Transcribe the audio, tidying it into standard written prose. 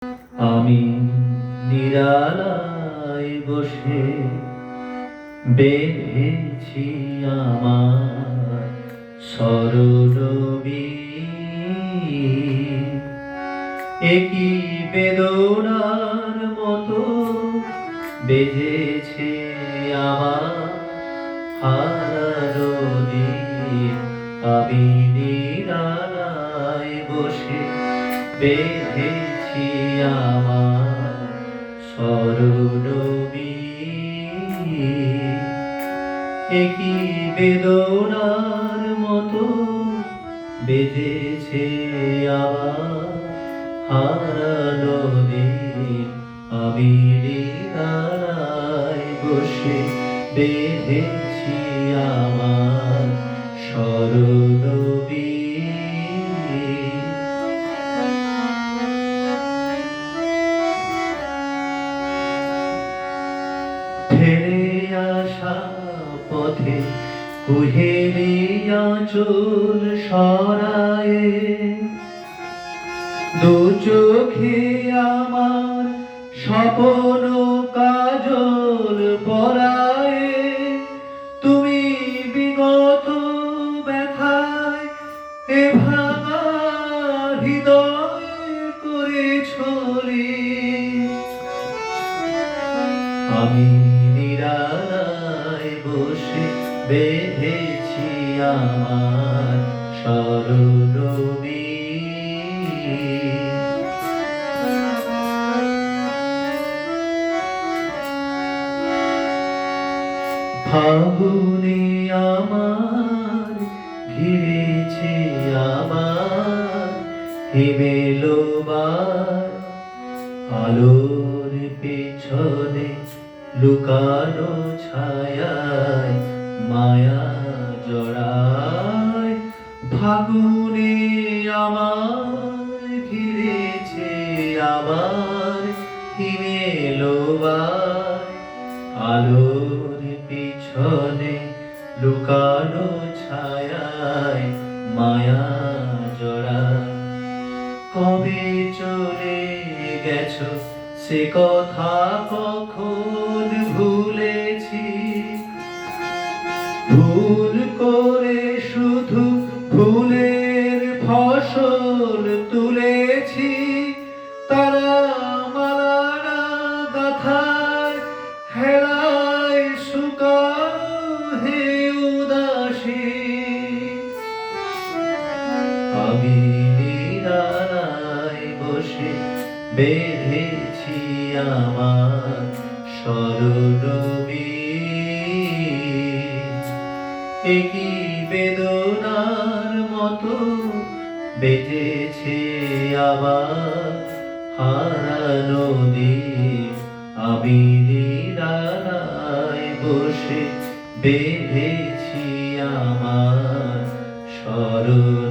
আমি নিরালায় বসে বেঁধেছি আমার সরলবি, একই বেদনার মতো বেজেছে আমার হারানো দিন। আমি নিরালায় বসে বেঁধেছি আমার সরলবি, একই বেদনার মতো বেজেছে আমার হারানো দিন। আমি নিরালায় বসে বেঁধেছি আমার সরলবি। ফেরে আসা পথে কুহেলি আঁচল সরায়ে, দু চোখে আমার স্বপ্ন কাজল পরায়ে, তুমি বিগত ব্যথায় এ ভাঙা হৃদয় করেছ লীন। আমি নিরালায় বসে বেঁধেছি আমার সরলবি। ফাগুনে আমার ঘিরেছে আমার হিমেলবার, আলোর পেছনে লুকানো ছায়ায় মায়া জড়ায়। ফাগুনে আমার ঘিরেছে আমার হিমেলবার, আলোর পিছনে লুকানো ছায়ায় মায়া জড়ায়। কবে চলে গেছো সে কথা কখন ভুলেছি, ভুল করে শুধু ফুলের ফসল তুলেছি। তারা মালা গাথায় হেলায় শুকানো হে উদাসী। আমি নিরালায় বসে বেঁধেছি আমার সরলবি, একই বেদনার মতো বেজেছে আমার হারানো দিন। আমি নিরালায় বসে বেঁধেছি আমার সরল